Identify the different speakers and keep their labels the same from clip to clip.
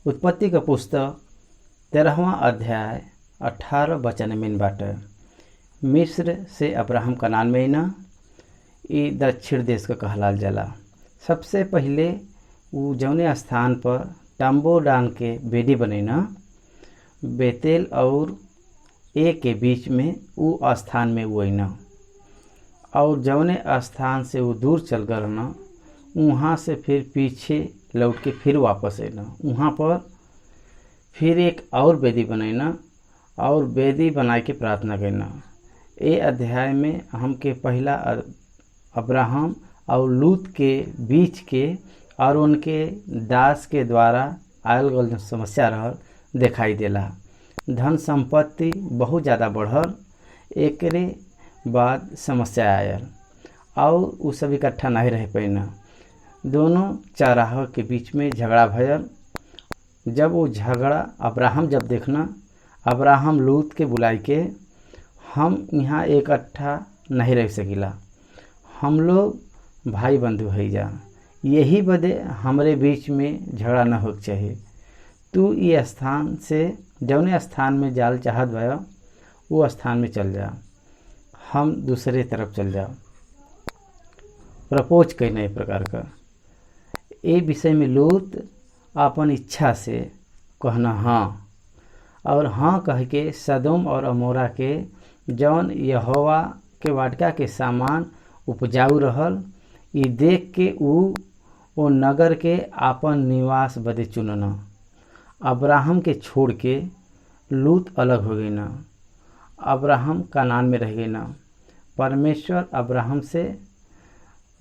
Speaker 1: उत्पत्ति का पुस्तक 13वां अध्याय 18 वचन में बाटे। मिस्र से अब्राहम कनान में न ई दक्षिण देश का कहलाल जाला। सबसे पहले वो जौने स्थान पर तंबू डाल के बेदी बनैना बेतेल और ए के बीच में वो स्थान में वो न और जौने स्थान से वो दूर चल गए न वहाँ से फिर पीछे लौट के फिर वापस आना। वहाँ पर फिर एक और वेदी बनैना और वेदी बनाए के प्रार्थना करना। ये अध्याय में हमके पहला अब्राहम और लूत के बीच के और उनके दास के द्वारा आयल गल समस्या रहल दिखाई देला। धन संपत्ति बहुत ज़्यादा बढ़ल, एकरे बाद समस्या आयल और वो सब इकट्ठा नहीं रह पैना। दोनों चराह के बीच में झगड़ा भयल। जब वो झगड़ा अब्राहम जब देखना, अब्राहम लूत के बुलाई के हम यहाँ इकट्ठा नहीं रह सकिला, हम लोग भाई बंधु है जा, यही बदे हमरे बीच में झगड़ा न होके चाहिए। तू ये स्थान से जौने स्थान में जाल चाहत बा वो स्थान में चल जा, हम दूसरे तरफ चल जाओ। प्रपोज करना एक प्रकार का ये विषय में लूत अपन इच्छा से कहना हाँ और हाँ कह के सदोम और अमोरा के जौन यहोवा के वाटिका के सामान उपजाऊ रहल ये देख के वो नगर के आपन निवास बदे चुनना। अब्राहम के छोड़ के लूत अलग हो गई ना, अब्राहम कनान में रह गई ना। परमेश्वर अब्राहम से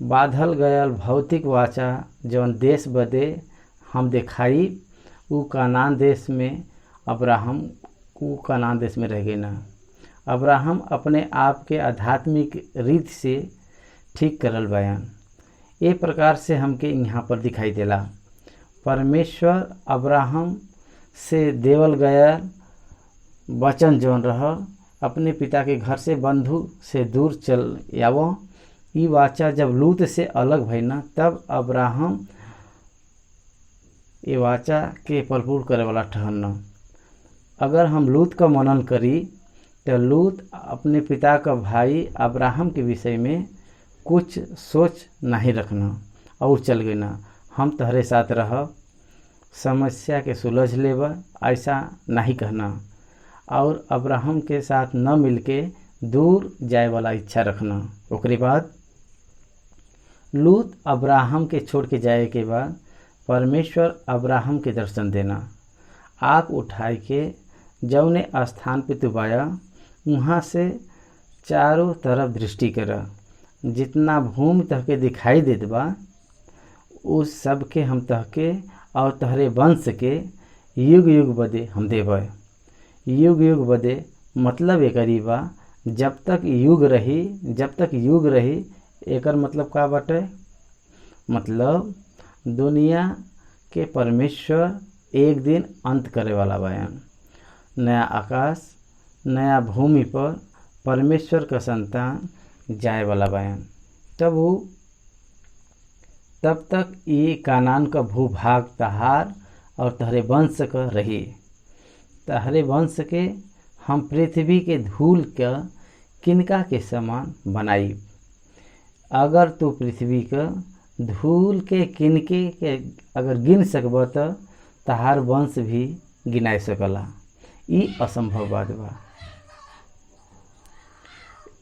Speaker 1: बाधल गयल भौतिक वाचा जौन देश बदे हम दिखाई वो कनान देश में अब्राहम वो कनान देश में रह गए ना। अब्राहम अपने आप के आध्यात्मिक रीत से ठीक करल बयान ये प्रकार से हमके यहाँ पर दिखाई देला। परमेश्वर अब्राहम से देवल गया वचन जौन रह अपने पिता के घर से बंधु से दूर चल आवो, ई वाचा जब लूत से अलग भई ना तब अब्राहम ये वाचा के परिपूर्ण करे वाला ठहरना। अगर हम लूत का मनन करी तो लूत अपने पिता का भाई अब्राहम के विषय में कुछ सोच नहीं रखना और चल गए ना, हम तहरे साथ रह समस्या के सुलझ लेब ऐसा नहीं कहना और अब्राहम के साथ न मिलके दूर जाए वाला इच्छा रखना। ओकरे बाद लूत अब्राहम के छोड़ के जाए के बाद परमेश्वर अब्राहम के दर्शन देना। आँख उठाए के जौने स्थान पे तू बाया वहाँ से चारों तरफ दृष्टि कर, जितना भूमि तहके दिखाई देत बा उस सब के हम तहके और तहरे वंश के युग युग बदे हम देबै। युग युग बदे मतलब एकरी बा जब तक युग रही, जब तक युग रही एकर मतलब का बाटे, मतलब दुनिया के परमेश्वर एक दिन अंत करे वाला बयान। नया आकाश नया भूमि पर परमेश्वर का संतान जाए वाला बयान। तब तक ये कानान का भूभाग तहार और तहरे वंश का रही। तहरे वंश के हम पृथ्वी के धूल का किनका के समान बनाई। अगर तू पृथ्वी का धूल के किनके के अगर गिन सकब तो तहार वंश भी गिनाए सकला। ई असंभव बात बा।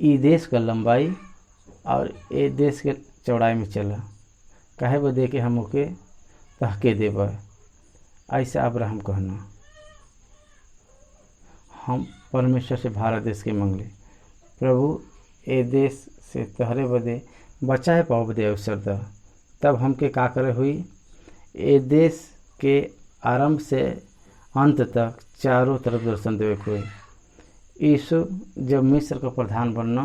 Speaker 1: ई देश का लंबाई और ए देश के चौड़ाई में चला काहे बदे के हम ओके तहके देब ऐसा अब्राहम कहना। हम परमेश्वर से भारत देश के मंगले, प्रभु ए देश से तहरे बदे बचाए पाओ बदे अवसर द। तब हमके का करे हुई ए देश के आरंभ से अंत तक चारों तरफ दर्शन देवे हुए। यीशु जब मिस्र का प्रधान बनना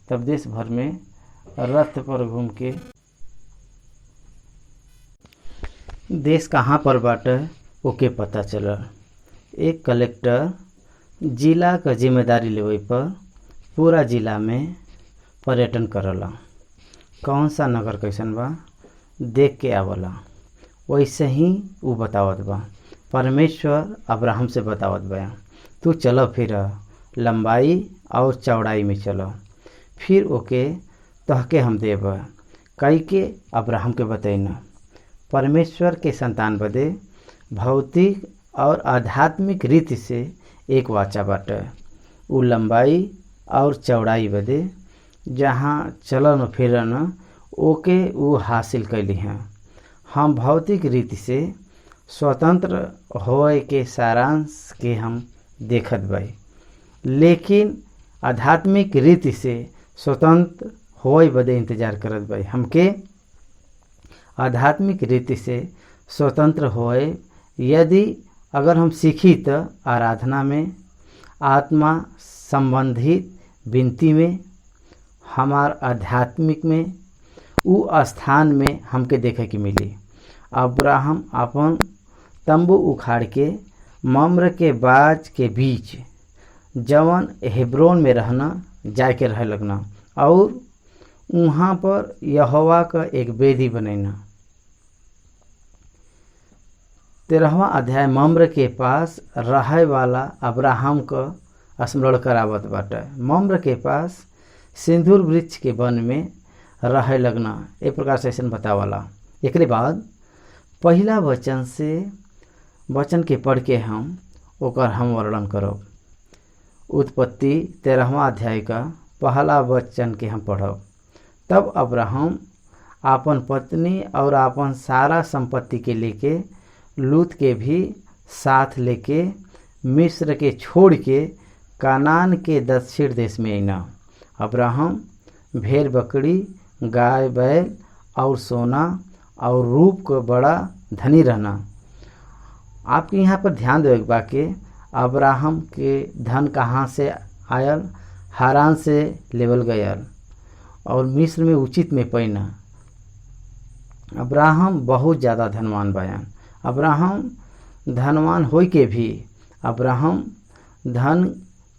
Speaker 1: तब देश भर में रथ पर घूम के देश कहाँ पर बाटे ओके पता चला। एक कलेक्टर जिला का जिम्मेदारी लेवे पर पूरा जिला में पर्यटन करला। कौन सा नगर कैसन बा देख के आवला, वैसे ही वो बतावत बा। परमेश्वर अब्राहम से बतावत बया, तू चलो फिर लंबाई और चौड़ाई में चलो, फिर ओके तहके हम देब। कई के अब्राहम के बतैना परमेश्वर के संतान बदे भौतिक और आध्यात्मिक रीति से एक वाचा बाटे। उ लंबाई और चौड़ाई बदे जहाँ चलन फिरन ओके उ हासिल कैली हैं। हम भौतिक रीति से स्वतंत्र होए के सारांश के हम देखत बाई, लेकिन आध्यात्मिक रीति से स्वतंत्र होए बदे इंतजार करत बाई। हमके आध्यात्मिक रीति से स्वतंत्र होए यदि अगर हम सीखी तो आराधना में, आत्मा संबंधित विनती में, हमार आध्यात्मिक में उ स्थान में हमके देखे के मिली। अब्राहम अपन तंबू उखाड़ के मम्र के बाज के बीच जवन हेब्रोन में रहना जाए के रहे लगना और वहाँ पर यहोवा का एक वेदी बनैना। 13वां अध्याय मम्र के पास रहे वाला अब्राहम का स्मरण करावत बाटे। मम्र के पास सिंदूर वृक्ष के वन में रहे लगना एक प्रकार से ऐसा बतावाला। एक बाद पहला वचन के पढ़ के हम ओकर हम वर्णन करब। उत्पत्ति 13वां अध्याय का पहला वचन के हम पढ़ब। तब अब्राहम आपन पत्नी और आपन सारा संपत्ति के लेके लूत के भी साथ लेके मिस्र के छोड़ के कानान के दक्षिण देश में आईना। अब्राहम भेड़ बकरी, गाय बैल और सोना और रूप को बड़ा धनी रहना। आपके यहाँ पर ध्यान देवे बा के अब्राहम के धन कहाँ से आयल, हारान से लेवल गयल और मिस्र में उचित में पैना। अब्राहम बहुत ज़्यादा धनवान बयान। अब्राहम धनवान होई के भी अब्राहम धन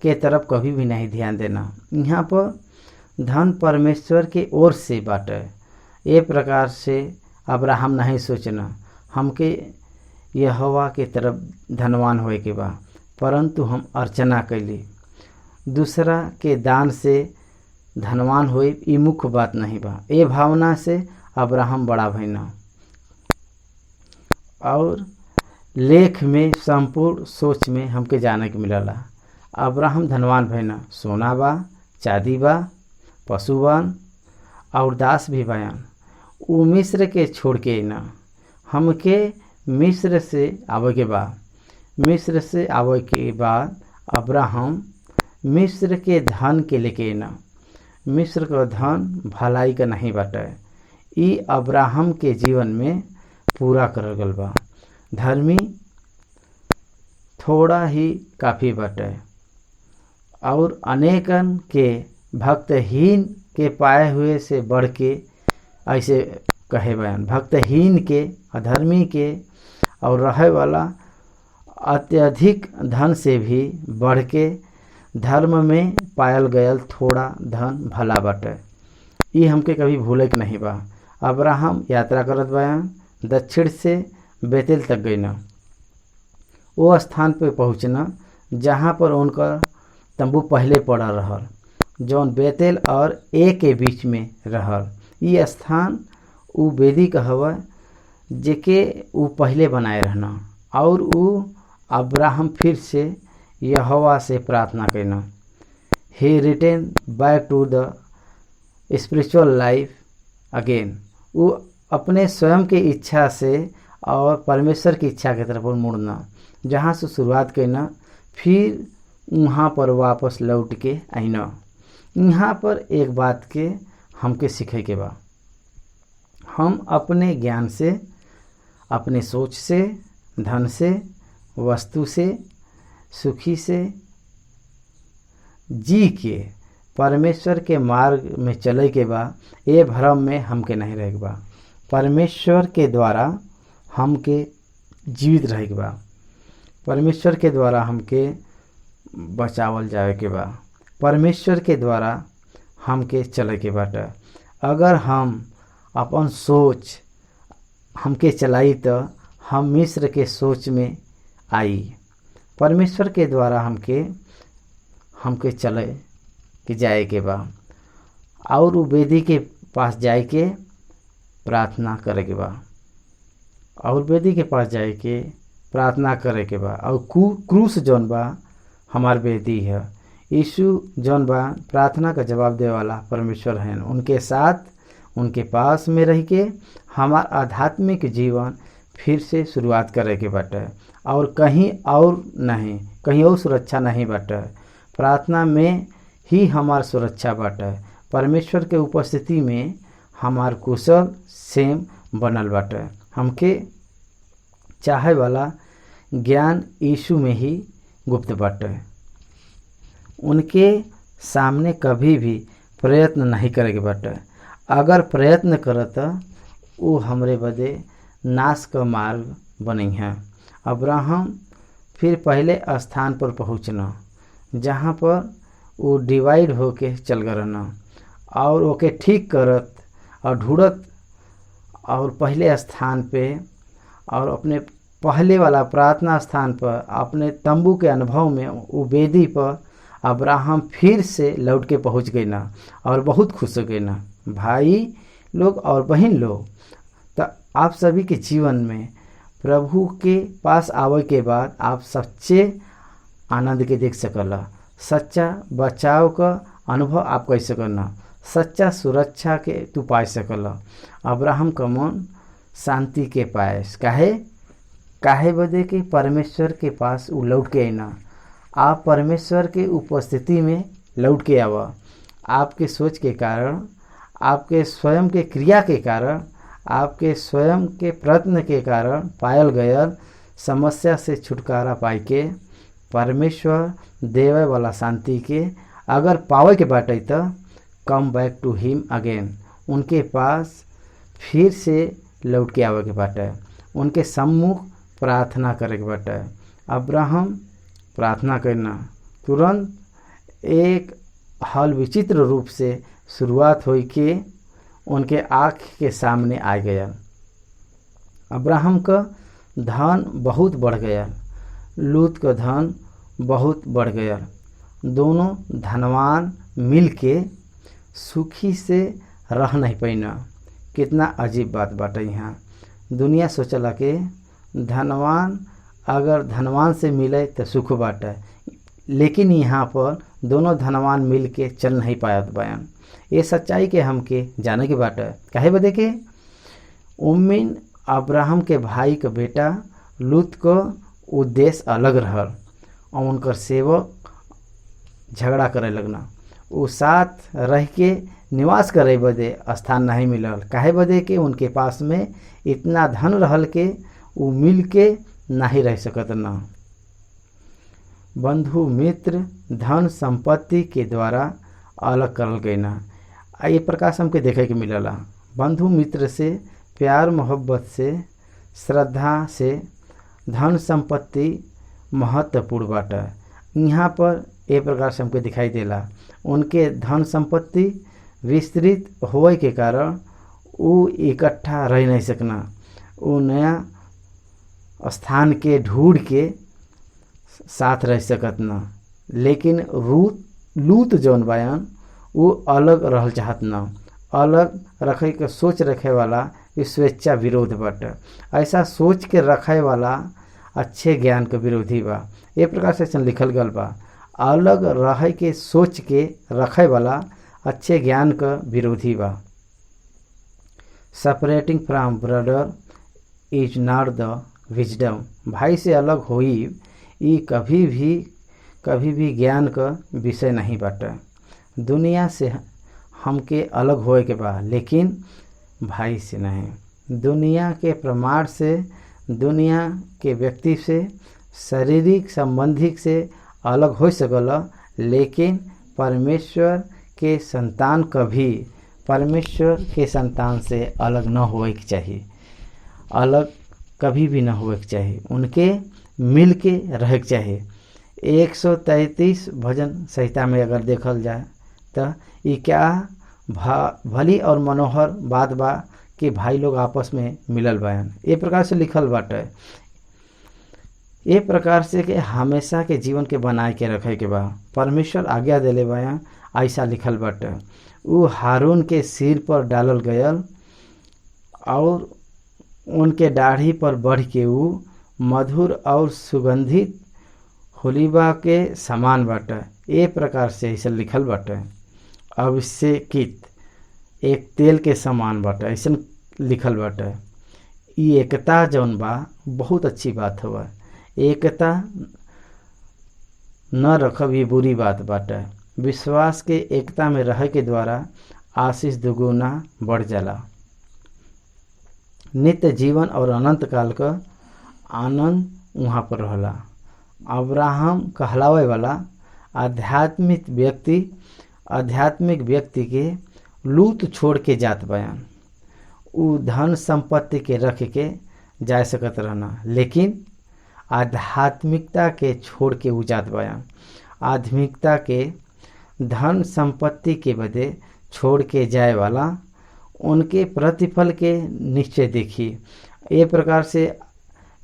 Speaker 1: के तरफ कभी भी नहीं ध्यान देना। यहाँ पर धन परमेश्वर के ओर से बाटे। ये प्रकार से अब्राहम नहीं सोचना हमके यहोवा के तरफ धनवान होए के बा, परंतु हम अर्चना कैली। दूसरा के दान से धनवान होए ये मुख्य बात नहीं बा। ये भावना से अब्राहम बड़ा भइना और लेख में संपूर्ण सोच में हमके जाने के मिलला। अब्राहम धनवान भइना, सोना बा, चांदी बा, पशुवान और दास भी बयान। उ मिस्र के छोड़ के ना हमके मिस्र से आवे के बा। मिस्र से आवे के बाद अब्राहम मिस्र के धन के लेके ना। मिस्र का धन भलाई का नहीं बाटे। ई अब्राहम के जीवन में पूरा करल गल बा। धर्मी थोड़ा ही काफ़ी बाटे और अनेकन के भक्तहीन के पाए हुए से बढ़ के ऐसे कहे बयान। भक्तहीन के, अधर्मी के और रहे वाला अत्यधिक धन से भी बढ़ के धर्म में पायल गयल थोड़ा धन भला बाटे। ये हमके कभी भूले के नहीं बा। अब्राहम यात्रा करत बयान, दक्षिण से बेतेल तक गई न। वो स्थान पे पहुँचना जहाँ पर उनका तंबू पहले पड़ा रहल, जौन बेतेल और ए के बीच में रहल। ये स्थान उ वेदी कहवा जेके उ पहले बनाए रहना और उ अब्राहम फिर से यहोवा से प्रार्थना करना। ही रिटर्न बैक टू द स्पिरिचुअल लाइफ अगेन। वो अपने स्वयं की इच्छा से और परमेश्वर की इच्छा की तरफ मुड़ना, जहाँ से शुरुआत करना फिर वहाँ पर वापस लौट के आईना। यहाँ पर एक बात के हमके सीखे के बा। हम अपने ज्ञान से, अपने सोच से, धन से, वस्तु से, सुखी से जी के परमेश्वर के मार्ग में चले के बा। ये भ्रम में हमके नहीं रहे के बा। परमेश्वर के द्वारा हमके जीवित रहे के बा। परमेश्वर के द्वारा हमके बचावल जाए के बा। परमेश्वर के द्वारा हमके चले के बाटे। अगर हम अपन सोच हमके चलाई तो हम मिस्र के सोच में आई। परमेश्वर के द्वारा हमके चले कि जाए के बा और उ वेदी के पास जाए के प्रार्थना करे के बा और वेदी के पास जाए के प्रार्थना करे के बा और क्रूस जौन बा हमार वेदी है। यीशु जौन बा प्रार्थना का जवाब दे वाला परमेश्वर हैं। उनके साथ उनके पास में रह के हमार आध्यात्मिक जीवन फिर से शुरुआत करे के बाटे और कहीं और नहीं, कहीं और सुरक्षा नहीं बाटे। प्रार्थना में ही हमार सुरक्षा बाटे। परमेश्वर के उपस्थिति में हमार कुशल सेम बनल बाटे। हमके चाहे वाला ज्ञान यीशु में ही गुप्त बाटे। उनके सामने कभी भी प्रयत्न नहीं करेके बाटे। अगर प्रयत्न करत वो हमरे बदे नाश का मार्ग बनी है। अब्राहम फिर पहले स्थान पर पहुँचना जहाँ पर वो डिवाइड होके चल गए और ओके ठीक करत और ढूंढत और पहले स्थान पे और अपने पहले वाला प्रार्थना स्थान पर अपने तंबू के अनुभव में वो वेदी पर अब्राहम फिर से लौट के पहुँच गए ना और बहुत खुश हो गए ना। भाई लोग और बहन लोग, तो आप सभी के जीवन में प्रभु के पास आवे के बाद आप सच्चे आनंद के देख सकला, सच्चा बचाव का अनुभव आप कर सकना, सच्चा सुरक्षा के तू पा सकला। अब्राहम का मन शांति के पायस काहे बदे के परमेश्वर के पास वो लौट के आना। आप परमेश्वर के उपस्थिति में लौट के आवा। आपके सोच के कारण, आपके स्वयं के क्रिया के कारण, आपके स्वयं के प्रयत्न के कारण पायल गयल समस्या से छुटकारा पाई के परमेश्वर देवे वाला शांति के अगर पावे के बाटे तो कम बैक टू हिम अगेन। उनके पास फिर से लौट के आवे के बाटे। उनके सम्मुख प्रार्थना करे के बाटे। अब्राहम प्रार्थना करना तुरंत एक हल विचित्र रूप से शुरुआत हुई कि उनके आँख के सामने आ गया। अब्राहम का धन बहुत बढ़ गया, लूत का धन बहुत बढ़ गया। दोनों धनवान मिल के सुखी से रह नहीं पैना। कितना अजीब बात बाटे। यहाँ दुनिया सोचला कि धनवान अगर धनवान से मिले तो सुख बाटे, लेकिन यहाँ पर दोनों धनवान मिल के चल नहीं पायत बयान। ये सच्चाई के हमके जाने के बाटे। काहे बदे के उम्मीन अब्राहम के भाई का बेटा लूत को उद्देश्य अलग रहल और उनकर सेवक झगड़ा करे लगना। वो साथ रह के निवास करे बदे स्थान नहीं मिलल। काहे बदे के उनके पास में इतना धन रहल के वो मिल के नहीं रह सकत ना। बंधु मित्र धन संपत्ति के द्वारा अलग करल गई ना। ये प्रकाश हमके देखे के मिलला। बंधु मित्र से प्यार मोहब्बत से श्रद्धा से धन संपत्ति महत्वपूर्ण बाटे। यहाँ पर ए प्रकार से हमको दिखाई देला। उनके धन संपत्ति विस्तृत होए के कारण वो इकट्ठा रह नहीं सकना। वो नया स्थान के ढूंढ के साथ रह सकत ना। लेकिन लूत जौन बयान वो अलग रहल चाहत ना। अलग रखे के सोच रखे वाला स्वेच्छा विरोध बाटे। ऐसा सोच के रखे वाला अच्छे ज्ञान के विरोधी बा। ये प्रकार से लिखल गल बा। अलग रहे के सोच के रखे वाला अच्छे ज्ञान का विरोधी बा। Separating from brother is not the wisdom. भाई से अलग होई ये कभी भी ज्ञान का विषय नहीं बाटे। दुनिया से हमके अलग होए के बा, लेकिन भाई से नहीं। दुनिया के प्रमाण से, दुनिया के व्यक्ति से, शारीरिक संबंधी से अलग हो सकला, लेकिन परमेश्वर के संतान कभी परमेश्वर के संतान से अलग न होए के चाहिए। अलग कभी भी न होए के चाहिए। उनके मिल के रहे के चाहिए। 133 भजन संहिता में अगर देखल जाए तो ये क्या भली और मनोहर बात बा कि भाई लोग आपस में मिलल बयान। ये प्रकार से लिखल बाटे। ए प्रकार से कि हमेशा के जीवन के बनाए के रखे के बा। परमेश्वर आज्ञा देले बा, ऐसा लिखल बाटे। उ हारून के सिर पर डालल गयल और उनके दाढ़ी पर बढ़ के उ मधुर और सुगंधित होलिबा के समान बाटे। ए प्रकार से ऐसा लिखल बाटे। अभिषेकित एक तेल के समान बाटे, ऐसा लिखल बाटे। ई एकता जौन बा बहुत अच्छी बात हुआ। एकता न रखब ये बुरी बात बाटे। विश्वास के एकता में रहे के द्वारा आशीष दुगुना बढ़ जाला। नित्य जीवन और अनंत काल का आनंद वहाँ पर रहला। अब्राहम कहलावे वाला आध्यात्मिक व्यक्ति के लूत छोड़ के जात बयान। उ धन संपत्ति के रख के जा सकत रहना, लेकिन आध्यात्मिकता के छोड़ के उ जात बयान। आध्यात्मिकता के धन संपत्ति के बदे छोड़ के जाए वाला उनके प्रतिफल के निश्चय देखी। ए प्रकार से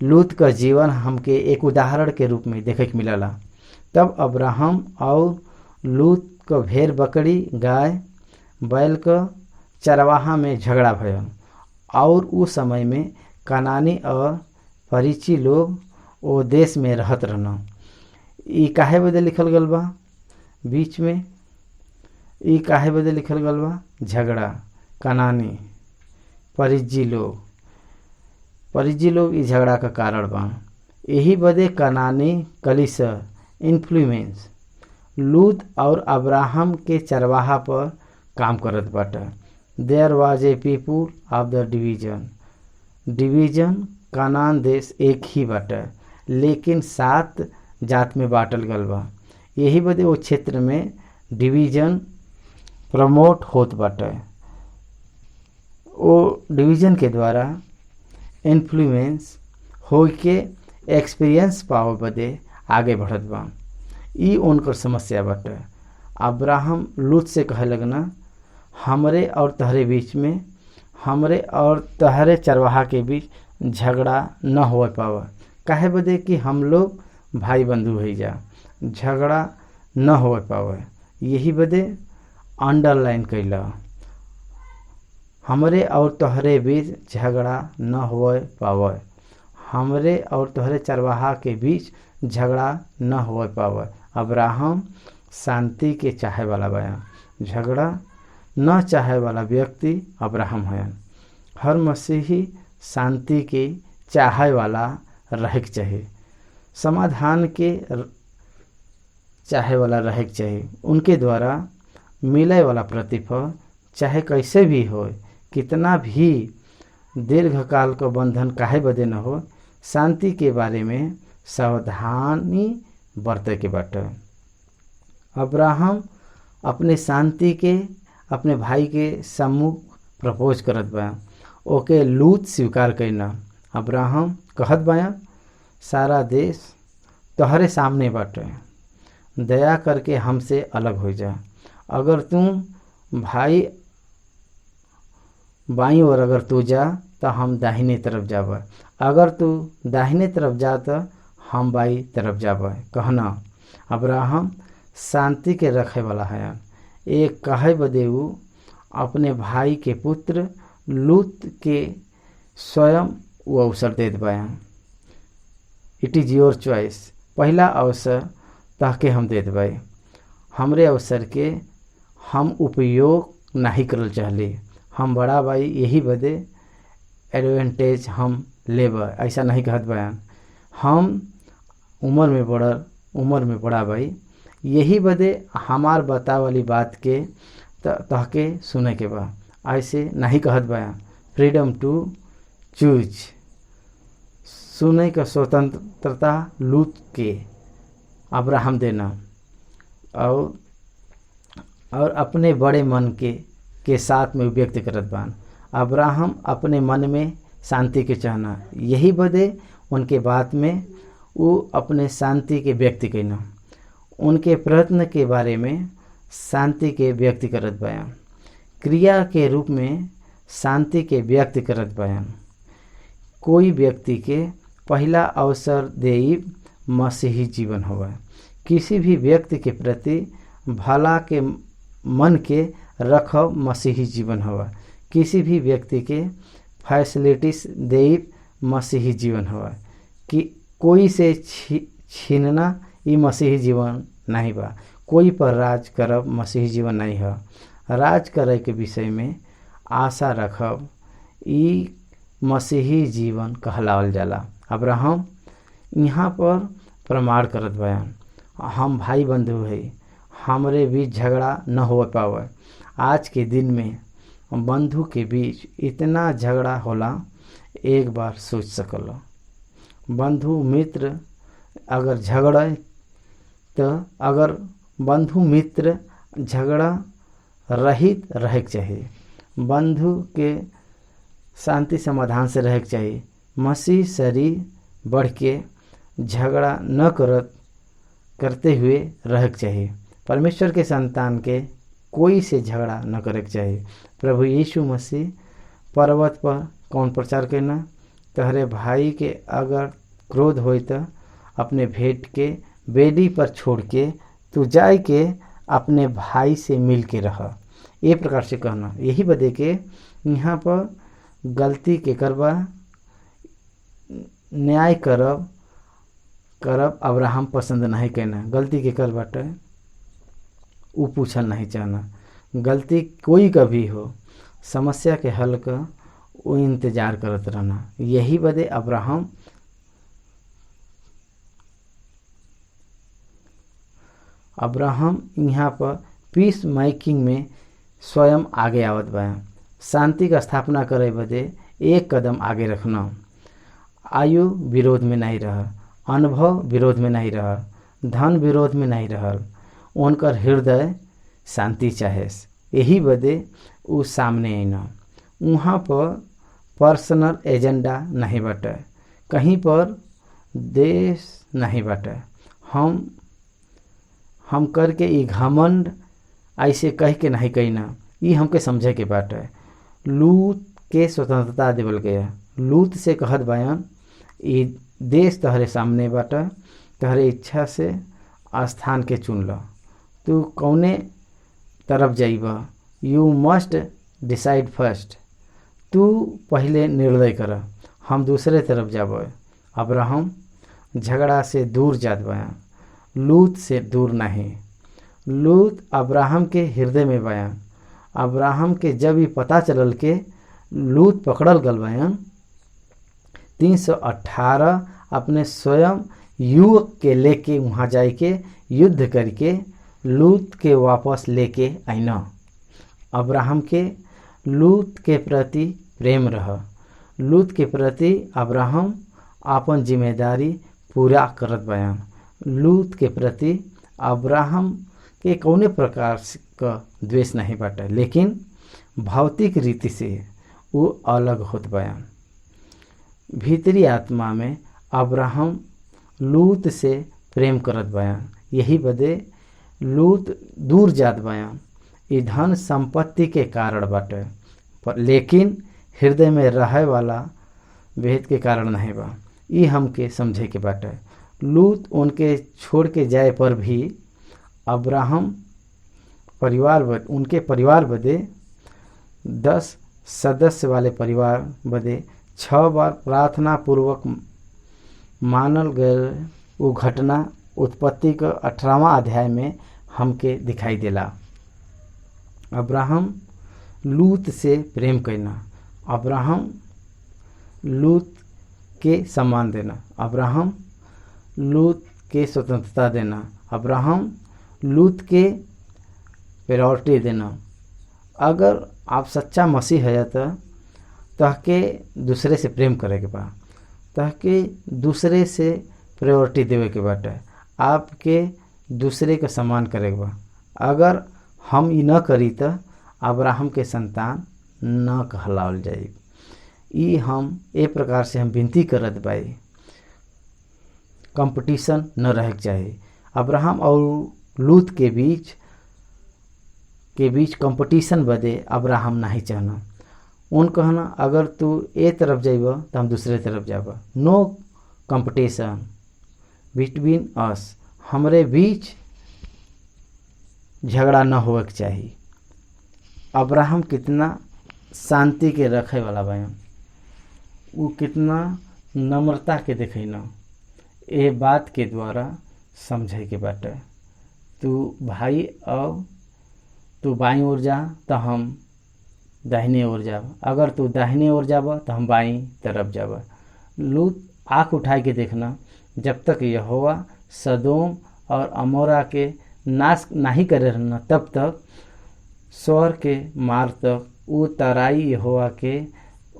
Speaker 1: लूत का जीवन हमके एक उदाहरण के रूप में देखे के मिलला। तब अब्राहम और लूत को भेड़ बकरी गाय बैल का चरवाहा में झगड़ा भयल और उस समय में कनानी और परिची लोग वो देश में रहत रहना। ई काहे बदे लिखल गल बा बीच में, ई काहे बदे लिखल गल बा? झगड़ा कनानी परिजी लोग ई झगड़ा का कारण बा। यही बदे कनानी कलीसिया इन्फ्लुएंस लूत और अब्राहम के चरवाहा पर काम करत बाटे। There was a people of the division Canaan देश एक ही बाटे, लेकिन 7 जात में बांटल गल बा। यही बदे वो क्षेत्र में डिवीजन प्रमोट होत बाटे। वो डिवीजन के द्वारा इन्फ्लुएंस हो के एक्सपीरियंस पावे बदे आगे बढ़त बा। ई उनकर समस्या बाटे। अब्राहम लूत से कहे लगना, हमरे और तहरे बीच में, हमरे और तहरे चरवाहा के बीच झगड़ा न हो पावे। काहे बदे कि हम लोग भाई बंधु हो जा, झगड़ा न हो पावे। यही बदे अंडरलाइन कैला, हमरे और तोहरे बीच झगड़ा न हो पावे। हमरे और तोहरे चरवाहा के बीच झगड़ा न हो पावे। अब्राहम शांति के चाहे वाला बयान, झगड़ा न चाहे वाला व्यक्ति अब्राहम है। हर मसीही शांति के चाहे वाला रहे के चाहिए, समाधान के चाहे वाला रहे के चाहिए। उनके द्वारा मिले वाला प्रतिफल चाहे कैसे भी हो, कितना भी दीर्घकाल का बंधन काहे बदे न हो, शांति के बारे में सावधानी बरते के बाटे। अब्राहम अपने शांति के अपने भाई के सम्मुख प्रपोज करत बा। ओके लूत स्वीकार करना। अब्राहम कहत बा, सारा देश तोहरे सामने बाटे, दया करके हमसे अलग हो जा। अगर तुम भाई बाईं ओर अगर तू जा तो हम दाहिने तरफ जाब, अगर तू दाहिने तरफ जा तो हम बाई तरफ जाब। कहना अब्राहम शांति के रखे वाला है। एक कहे बदे उ अपने भाई के पुत्र लूत के स्वयं वो अवसर देत बा। It is your choice. पहला अवसर ताके हम देत बाई, हमरे अवसर के हम उपयोग नहीं करल चाहली। हम बड़ा भाई यही बदे एडवांटेज हम लेब, ऐसा नहीं कहत बयान। हम उम्र में बड़ा भाई यही बदे हमार बता वाली बात के तहके सुने के बा, ऐसे नहीं कहत बयान। फ्रीडम टू चूज, सुने का स्वतंत्रता लूत के अब्राहम देना और अपने बड़े मन के साथ में व्यक्त करत बान। अब्राहम अपने मन में शांति के चाहना, यही बदे उनके बात में वो अपने शांति के व्यक्त करना, उनके प्रयत्न के बारे में शांति के व्यक्त करत बयान, क्रिया के रूप में शांति के व्यक्त करत बयान। कोई व्यक्ति के पहला अवसर देई मसीही जीवन होगा। किसी भी व्यक्ति के प्रति भला के मन के रखब मसीही जीवन होगा। किसी भी व्यक्ति के फैसिलिटीज देई मसीही जीवन होगा। कि कोई से छीनना ये मसीही जीवन नहीं बा। कोई पर राज करब मसीही जीवन नहीं है। राज करे के विषय में आशा रखब ई मसीही जीवन कहलावल जाला। अब्राहम यहाँ पर प्रमाण करत बयान, हम भाई बंधु है, हमरे बीच झगड़ा न हो पावे। आज के दिन में बंधु के बीच इतना झगड़ा होला, एक बार सोच सकल। बंधु मित्र अगर झगड़े तो अगर बंधु मित्र झगड़ा रहित रहे के चाहिए। बंधु के शांति समाधान से रहे के चाहिए। मसीह शरीर बढ़ के झगड़ा न करते हुए रहे के चाहिए। परमेश्वर के संतान के कोई से झगड़ा न करे के चाहिए। प्रभु यीशु मसीह पर्वत पर कौन प्रचार करना, तहरे भाई के अगर क्रोध होई तो अपने भेंट के बेदी पर छोड़ के तू जाए के अपने भाई से मिल के रह। ये प्रकार से कहना। यही बदे के यहाँ पर गलती के करबा न्याय करब अब्राहम पसंद नहीं करना। गलती के कर बाटे वो पूछल नहीं चाहना। गलती कोई का भी हो, समस्या के हल का वो इंतजार करत रहना। यही बदे अब्राहम यहाँ पर पीस मेकिंग में स्वयं आगे आवत बा। शांति का स्थापना करे बदे एक कदम आगे रखना। आयु विरोध में नहीं रह, अनुभव विरोध में नहीं रह, धन विरोध में नहीं रहल। उनकर हृदय शांति चाहे, यही बदे वो सामने आना। वहाँ पर पर्सनल एजेंडा नहीं बाटे, कहीं पर देश नहीं बाटे। हम करके ये घमंड ऐसे कह के नहीं कहना, ये हमके समझे के बाटे। लूत के स्वतंत्रता देवल गया। लूत से कहत बयान, ये देश तहरे सामने बाटे, तहरे इच्छा से स्थान के चुन लो। तू कौने तरफ जाइबा, यू मस्ट डिसाइड फर्स्ट। तू पहले निर्णय कर, हम दूसरे तरफ जाब। अब्राहम झगड़ा से दूर जात बयान, लूत से दूर नहीं। लूत अब्राहम के हृदय में बयान। अब्राहम के जब ही पता चलल के लूत पकड़ल गल बयान, 318 अपने स्वयं युवक के लेके वहाँ जाए के युद्ध करके लूत के वापस लेके आईना। अब्राहम के लूत के प्रति प्रेम रह। लूत के प्रति अब्राहम अपन जिम्मेदारी पूरा करत बयान। लूत के प्रति अब्राहम के कौने प्रकार का द्वेष नहीं बाटे, लेकिन भौतिक रीति से वो अलग होत बयान। भीतरी आत्मा में अब्राहम लूत से प्रेम करत बयान। यही बदे लूत दूर जात बयान। ये धन संपत्ति के कारण बाटे, लेकिन हृदय में रहे वाला भेद के कारण नहीं बा। ये हमके समझे के बाटे। लूत उनके छोड़ के जाए पर भी अब्राहम उनके परिवार बदे 10 सदस्य वाले परिवार बदे 6 बार प्रार्थना पूर्वक मानल गए। वो घटना उत्पत्ति का 18वां अध्याय में हमके दिखाई देला। अब्राहम लूत से प्रेम करना, अब्राहम लूत के सम्मान देना, अब्राहम लूत के स्वतंत्रता देना, अब्राहम लूत के प्रायोरिटी देना। अगर आप सच्चा मसीह है तो तहके दूसरे से प्रेम करे के बा, तहके दूसरे से प्रायोरिटी देवे के बाटे, आपके दूसरे का सम्मान करे के बा। अगर हम ये न करी तो अब्राहम के संतान न कहलावल जाए। ये हम एक प्रकार से हम विनती करत बाई, कंपटीशन न रहे चाहिए। अब्राहम और लूत के बीच कंपटीशन बदे अब्राहम नहीं चाहना। उन कहना अगर तू ए तरफ जाइबा तो हम दूसरे तरफ जाबा। नो कंपटीशन बिटवीन अस, हमरे बीच झगड़ा न होवे के चाहिए। अब्राहम कितना शांति के रखे वाला बयान, वो कितना नम्रता के देखे न, ये बात के द्वारा समझे के बाटे। तू भाई अब तू बाईं ओर जा तो हम दाहिने ओर जाब, अगर तू दाहिने ओर जाब तो हम बाईं तरफ जाब। लूत आँख उठाए के देखना, जब तक यहोवा सदोम और अमोरा के नाश नहीं करे रहना तब तक स्वर के मार्ग तक वो तराई यहोवा के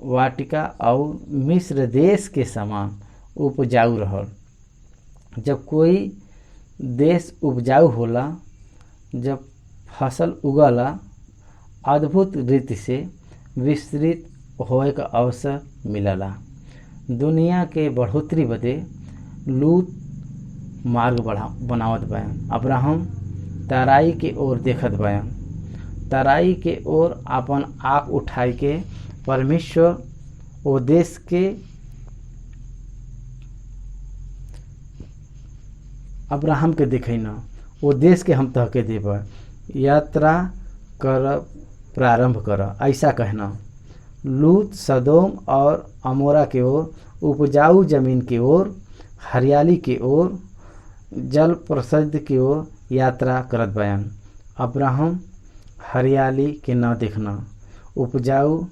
Speaker 1: वाटिका और मिस्र देश के समान उपजाऊ रहल। जब कोई देश उपजाऊ होला, जब फसल उगला, अद्भुत रीति से विस्तृत होए का अवसर मिलला। दुनिया के बढ़ोतरी बदे लूत मार्ग बनावत बयान। अब्राहम तराई के ओर देखत बयान, तराई के ओर अपन आँख उठाई के परमेश्वर ओ देश के अब्राहम के देखे न, वो देश के हम तहके देव, यात्रा कर प्रारंभ कर, ऐसा कहना। लूत सदोम और अमोरा के ओर, उपजाऊ जमीन की ओर, हरियाली की ओर, जल प्रसिद्ध की ओर यात्रा करत बयान। अब्राहम हरियाली के न देखना, उपजाऊ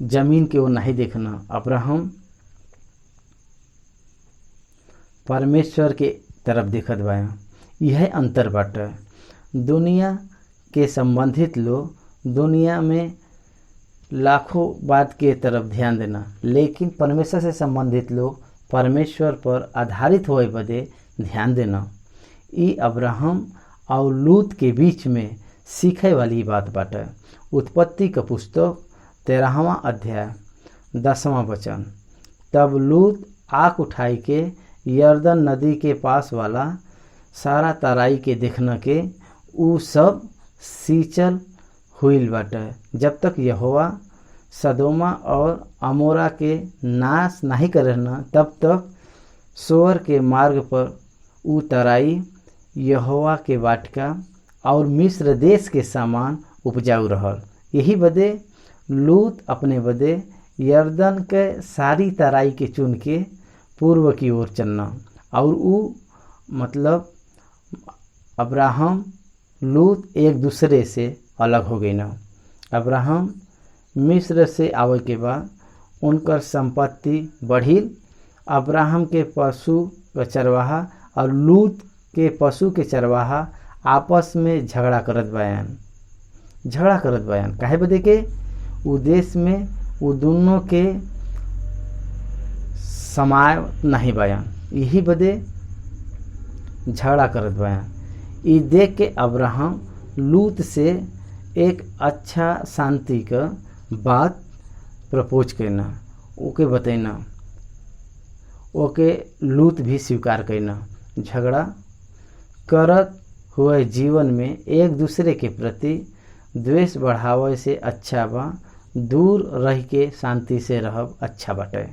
Speaker 1: जमीन की ओर नहीं देखना। अब्राहम परमेश्वर के तरफ देखत बयान। यह अंतर बाटे। दुनिया के संबंधित लोग दुनिया में लाखों बात के तरफ ध्यान देना, लेकिन परमेश्वर से संबंधित लोग परमेश्वर पर आधारित होए बदे ध्यान देना। ई अब्राहम और लूत के बीच में सीखे वाली बात बाटे। उत्पत्ति का पुस्तक 13वां अध्याय 10वां वचन। तब लूत आँख उठाई के यरदन नदी के पास वाला सारा तराई के देखना के ऊ सब सींचल हुईल बाटे, जब तक यहोवा सदोमा और अमोरा के नाश नहीं करना तब तक सोअर के मार्ग पर ऊ तराई यहोवा के वाटिका और मिस्र देश के सामान उपजाऊ रहल। यही बदे लूत अपने बदे यरदन के सारी तराई के चुन के पूर्व की ओर चलना, और ऊ मतलब अब्राहम लूत एक दूसरे से अलग हो गई ना। अब्राहम मिस्र से आवे के बाद उनकर संपत्ति बढ़िल। अब्राहम के पशु के चरवाहा और लूत के पशु के चरवाहा आपस में झगड़ा करत बयान काहे बदे के उ देश में उ दोनों के समाय नहीं बयान, यही बदे झगड़ा करत बयान। ई देख के अब्राहम लूत से एक अच्छा शांति का बात प्रपोज करना, ओके बतैना, ओके लूत भी स्वीकार करना। झगड़ा करत हुए जीवन में एक दूसरे के प्रति द्वेष बढ़ावे से अच्छा बा दूर रह के शांति से रहब अच्छा बाटे।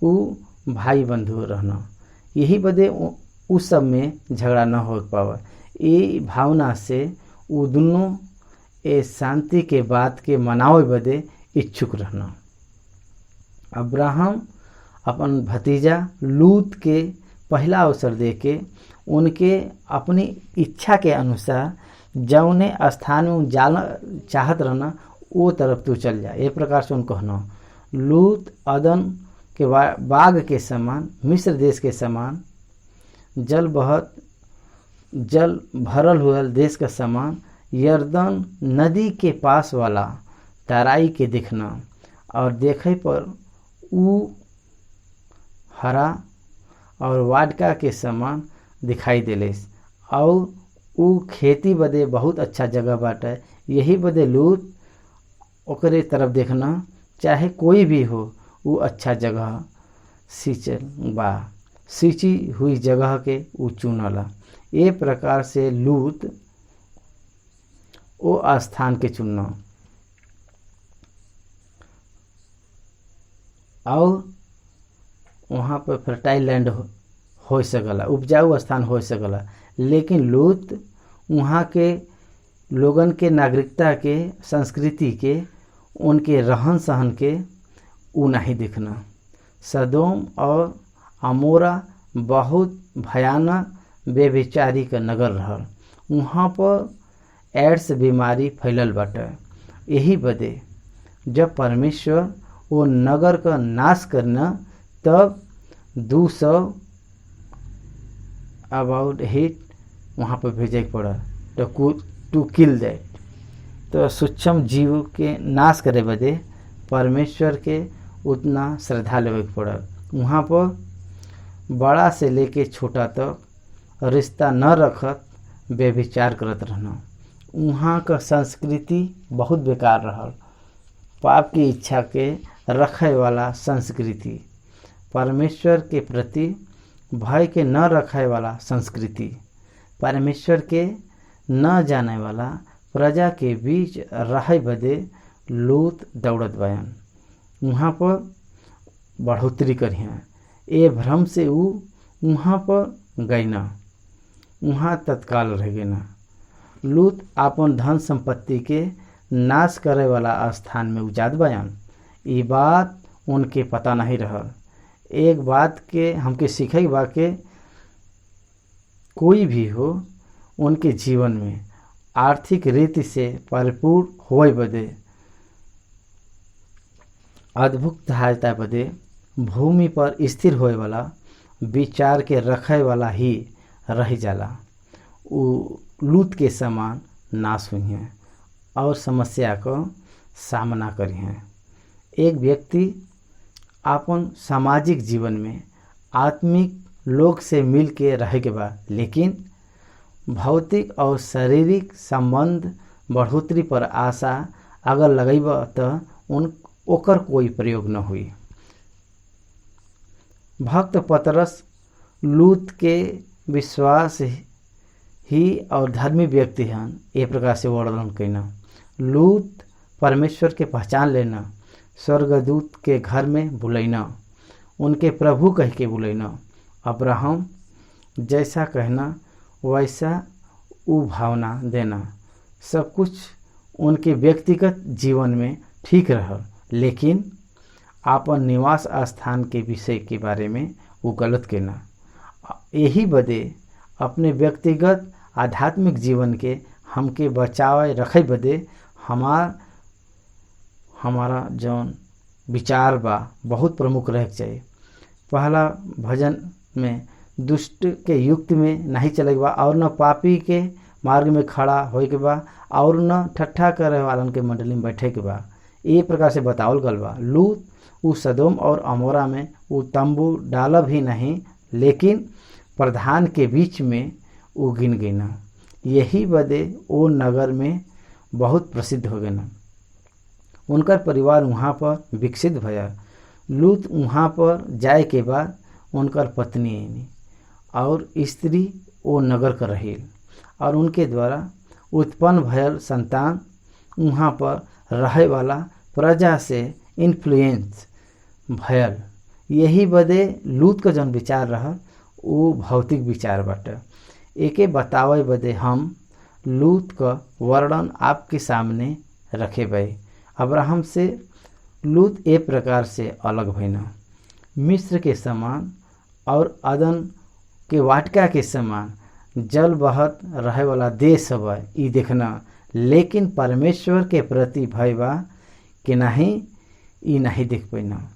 Speaker 1: उ भाई बंधु रहना, यही बदे उस सब में झगड़ा न हो पावे। ये भावना से उ दोनों ए शांति के बात के मनावे बदे इच्छुक रहना। अब्राहम अपन भतीजा लूत के पहला अवसर दे के उनके अपनी इच्छा के अनुसार जौने स्थान में जाना चाहत रहना वो तरफ तू चल जा। एक प्रकार से उनको कहना लूत अदन के बाग के समान, मिस्र देश के समान, जल भरल हुआ देश का समान, यरदन नदी के पास वाला तराई के देखना, और देखे पर ऊ हरा और वाटिका के समान दिखाई देले, और ऊ खेती बदे बहुत अच्छा जगह बाटे। यही बदे लूत ओकरे तरफ देखना, चाहे कोई भी हो ऊ अच्छा जगह सींची हुई जगह के ऊ चुनला। ये प्रकार से लूत वो स्थान के चुनना, और वहाँ पर फर्टाइल लैंड हो सकला, उपजाऊ स्थान हो सकला, लेकिन लूत वहाँ के लोगन के नागरिकता के, संस्कृति के, उनके रहन सहन के ऊ नहीं दिखना। सदोम और अमोरा बहुत भयानक बेविचारी का नगर रहल। वहाँ पर एड्स बीमारी फैलल बाटे। यही बदे जब परमेश्वर वो नगर का नाश करना, तब 200 अबाउट हिट वहाँ पर भेजे के पड़ा टू किल दैट। तो सूक्ष्म जीव के नाश करे बदे परमेश्वर के उतना श्रद्धा लेवे के पड़ल। वहाँ पर बड़ा से लेके छोटा तक रिश्ता न रखत व्यभिचार करत रहना। वहाँ का संस्कृति बहुत बेकार रहल, पाप की इच्छा के रखे वाला संस्कृति, परमेश्वर के प्रति भय के न रखे वाला संस्कृति, परमेश्वर के न जाने वाला प्रजा के बीच रहे बदे लूत दौड़त बयान। वहाँ पर बढ़ोतरी करिया, ए भ्रम से ऊ वहाँ पर गई ना, वहाँ तत्काल रह गई ना। लूत आपन धन संपत्ति के नाश करे वाला स्थान में उजाद बयान। ये बात उनके पता नहीं रहल। एक बात के हमके सीखे बा के कोई भी हो उनके जीवन में आर्थिक रीति से परिपूर्ण होए बदे, अद्भुत सहायता बदे भूमि पर स्थिर होए वाला विचार के रखे वाला ही रह जाला। वो लूत के समान नाश हुई हैं और समस्या को सामना करी हैं। एक व्यक्ति अपन सामाजिक जीवन में आत्मिक लोग से मिल के रहे के बाद, लेकिन भौतिक और शारीरिक संबंध बढ़ोतरी पर आशा अगर लगेब तो ओकर कोई प्रयोग न हुई। भक्त पतरस लूत के विश्वास ही और धर्मी व्यक्ति हैं, ये प्रकार से वर्णन करना। लूत परमेश्वर के पहचान लेना, स्वर्गदूत के घर में बुलैना, उनके प्रभु कह के बुलैना, अब्राहम जैसा कहना वैसा वो भावना देना, सब कुछ उनके व्यक्तिगत जीवन में ठीक रहा, लेकिन आपन निवास स्थान के विषय के बारे में वो गलत कहना। यही बदे अपने व्यक्तिगत आध्यात्मिक जीवन के हमके बचावे रखे बदे हमारा जौन विचार बा बहुत प्रमुख रहे चाहिए। पहला भजन में दुष्ट के युक्त में नहीं चले बा, और न पापी के मार्ग में खड़ा होए के बा, और न ठट्ठा करे वालन के मंडली में बैठे के बा। ये प्रकार से बतावल गल बा। लूत उ सदोम और अमोरा में वो तंबू डाला भी नहीं, लेकिन प्रधान के बीच में वो गिन गई ना। यही बदे वो नगर में बहुत प्रसिद्ध हो गए ना। उनका परिवार वहाँ पर विकसित भया। लूत वहाँ पर जाए के बाद उनकर पत्नी और स्त्री वो नगर कर रही, और उनके द्वारा उत्पन्न भयल संतान वहाँ पर रहे वाला प्रजा से इन्फ्लुएंस भयल। यही बदे लूत का जौन विचार रहा वो भौतिक विचार बाटे। एके बतावे बदे हम लूत का वर्णन आपके सामने रखे बे। अब्राहम से लूत एक प्रकार से अलग भइना। मिस्र के समान और अदन के वाटिका के समान जल बहत रहे वाला देश हवा ई देखना, लेकिन परमेश्वर के प्रति भय बा कि नहीं, ई नहीं देख पैना।